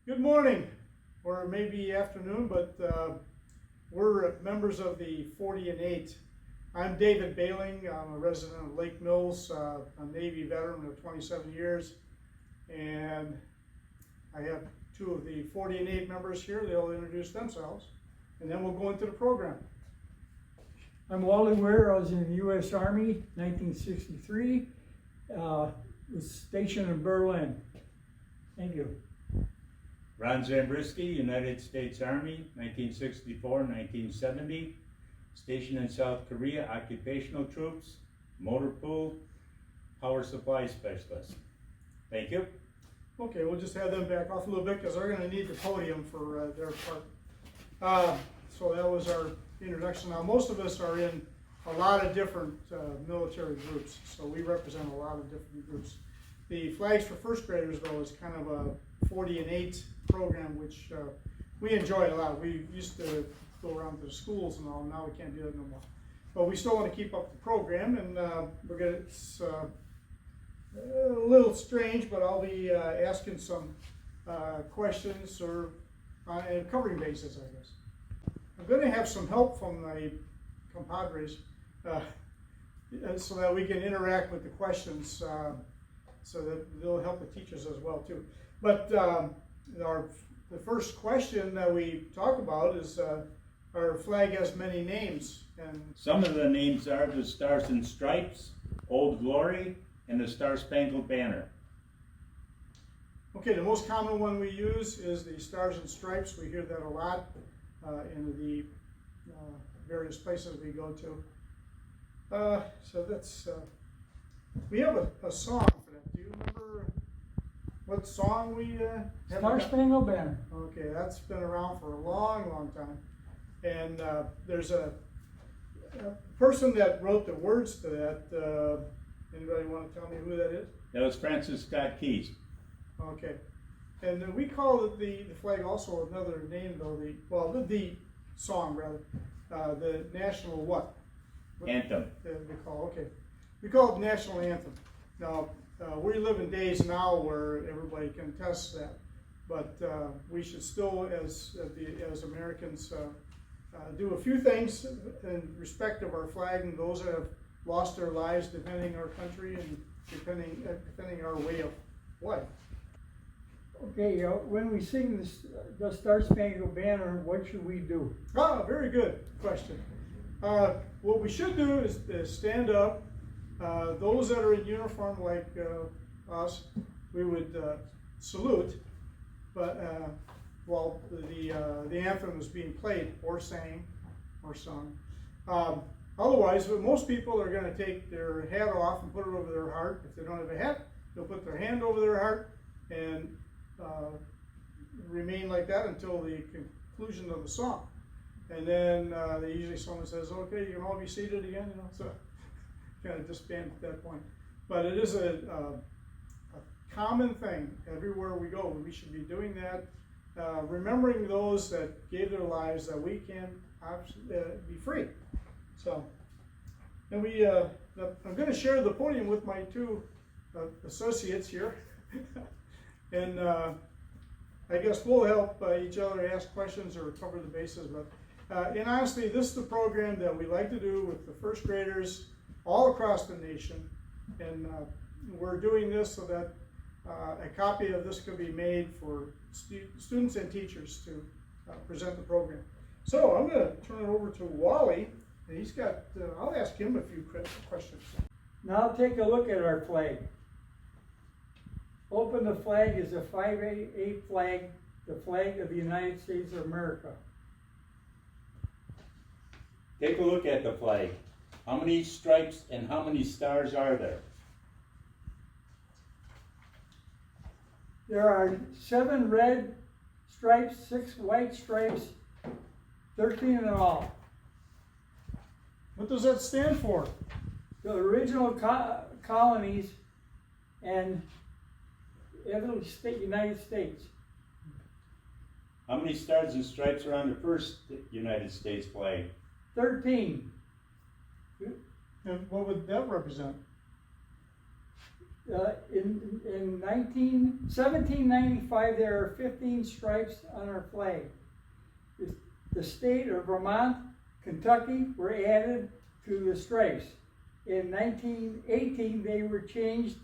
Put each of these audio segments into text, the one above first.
Good morning, or maybe afternoon, but we're members of the 40 and 8. I'm David Bailing. I'm a resident of Lake Mills, a Navy veteran of 27 years, and I have two of the 40 and 8 members here. They'll introduce themselves, and then we'll go into the program. I'm Wally Ware. I was in the U.S. Army, 1963. Was stationed in Berlin. Thank you. Ron Zambrisky, United States Army, 1964-1970. Stationed in South Korea, occupational troops, motor pool, power supply specialist. Thank you. Okay, we'll just have them back off a little bit because they're going to need the podium for their part. So that was our introduction. Now, most of us are in a lot of different military groups, so we represent a lot of different groups. The Flags for First Graders, though, is kind of a 40 and 8 program, which we enjoy a lot. We used to go around to the schools and all, now we can't do it no more. But we still want to keep up the program, and we're going to, it's a little strange, but I'll be asking some questions or on a covering basis, I guess. I'm going to have some help from my compadres so that we can interact with the questions, so that they'll help the teachers as well too. But the first question that we talk about is our flag has many names, and Some of the names are the Stars and Stripes, Old Glory, and the Star Spangled Banner. okay, the most common one we use is the Stars and Stripes. We hear that a lot in the various places we go to. So that's, we have a song for that. Do you remember what song we have? Star Spangled Banner. Okay, that's been around for a long, long time. And there's a person that wrote the words to that. Anybody want to tell me who that is? That was Francis Scott Keys. Okay. And we call it the flag also another name, though, the song, rather, the national what? Anthem. We call, okay. We call it national anthem. Now, we live in days now where everybody can test that, but we should still, as Americans, do a few things in respect of our flag and those that have lost their lives defending our country and defending our way of life. Okay, when we sing the Star Spangled Banner, what should we do? Ah, very good question. What we should do is stand up. Those that are in uniform like us, we would salute, but while the anthem is being played or sang or sung. Otherwise, most people are going to take their hat off and put it over their heart. If they don't have a hat, they'll put their hand over their heart and remain like that until the conclusion of the song. And then usually someone says, okay, you can all be seated again, so kind of disband at that point. But it is a common thing everywhere we go. We should be doing that, remembering those that gave their lives that we can be free. So, and I'm going to share the podium with my two associates here. And I guess we'll help each other ask questions or cover the bases. But and honestly, this is the program that we like to do with the first graders all across the nation. And we're doing this so that a copy of this can be made for students and teachers to present the program. So I'm going to turn it over to Wally, and he's got, I'll ask him a few questions. Now take a look at our flag. Open the flag is a 5/8 flag, the flag of the United States of America. Take a look at the flag. How many stripes and how many stars are there? There are 7 red stripes, 6 white stripes, 13 in all. What does that stand for? The original colonies and every state, United States. How many stars and stripes are on the first United States flag? 13. And what would that represent? In 1795, there are 15 stripes on our flag. The state of Vermont, Kentucky were added to the stripes. In 1918, they were changed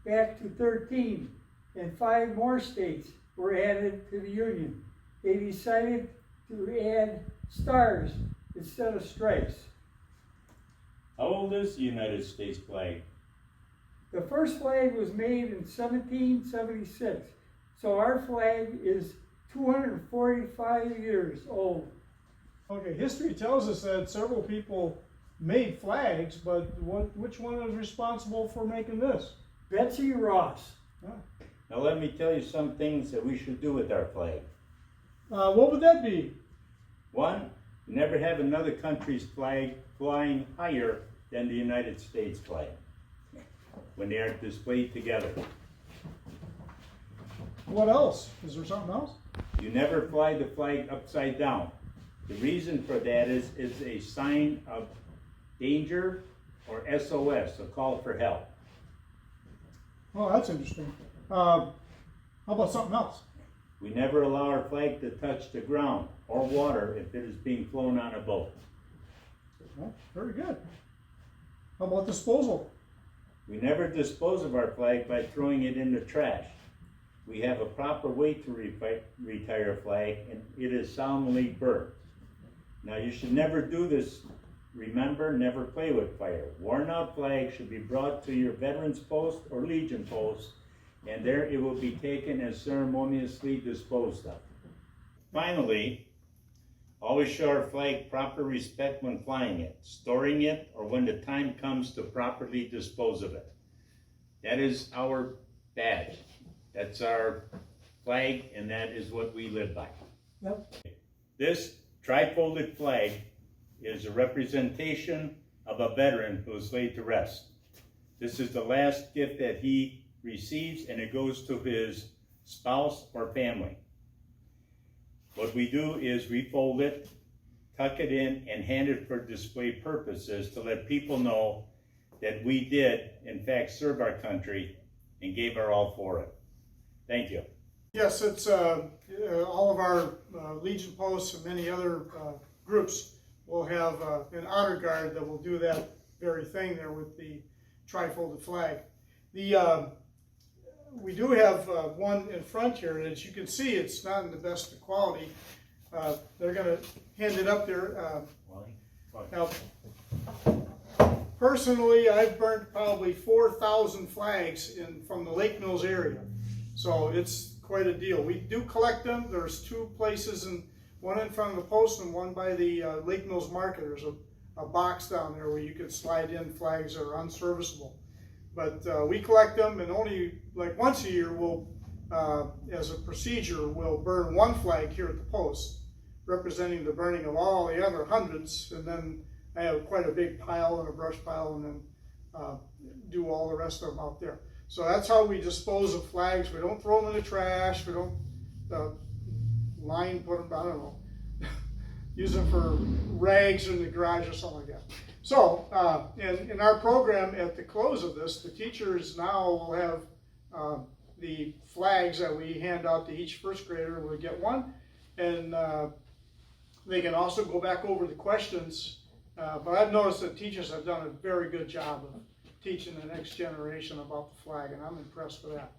back to 13, and 5 more states were added to the Union. They decided to add stars instead of stripes. How old is the United States flag? The first flag was made in 1776, so our flag is 245 years old. Okay, history tells us that several people made flags, but which one is responsible for making this? Betsy Ross. Now let me tell you some things that we should do with our flag. What would that be? One, never have another country's flag flying higher than the United States flag when they are displayed together. What else? Is there something else? You never fly the flag upside down. The reason for that is a sign of danger or SOS, a call for help. Oh, that's interesting. How about something else? We never allow our flag to touch the ground or water if it is being flown on a boat. Well, very good. How about disposal? We never dispose of our flag by throwing it in the trash. We have a proper way to retire a flag, and it is solemnly burnt. Now, you should never do this. Remember, never play with fire. Worn out flags should be brought to your Veterans Post or Legion Post, and there it will be taken and ceremoniously disposed of. Finally, always show our flag proper respect when flying it, storing it, or when the time comes to properly dispose of it. That is our badge. That's our flag, and that is what we live by. Yep. This tri-folded flag is a representation of a veteran who is laid to rest. This is the last gift that he receives, and it goes to his spouse or family. What we do is we fold it, tuck it in, and hand it for display purposes to let people know that we did, in fact, serve our country and gave our all for it. Thank you. Yes, it's all of our Legion Posts and many other groups will have an honor guard that will do that very thing there with the tri-folded flag. We do have one in front here, and as you can see, it's not in the best of quality. They're going to hand it up there. Now, personally, I've burnt probably 4,000 flags from the Lake Mills area, so it's quite a deal. We do collect them. There's 2 places, one in front of the post and one by the Lake Mills Market. There's a box down there where you can slide in flags that are unserviceable. But we collect them, and only like once a year we'll, as a procedure, we'll burn 1 flag here at the post, representing the burning of all the other hundreds, and then I have quite a big pile and a brush pile, and then do all the rest of them out there. So that's how we dispose of flags. We don't throw them in the trash. We don't put them, I don't know, use them for rags in the garage or something like that. So, in our program, at the close of this, the teachers now will have the flags that we hand out to each first grader. We'll get one, and they can also go back over the questions. But I've noticed that teachers have done a very good job of teaching the next generation about the flag, and I'm impressed with that.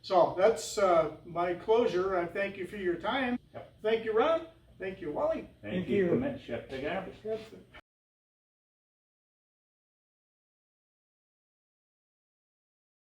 So that's my closure. I thank you for your time. Yep. Thank you, Ron. Thank you, Wally. Thank you. Chef Degar.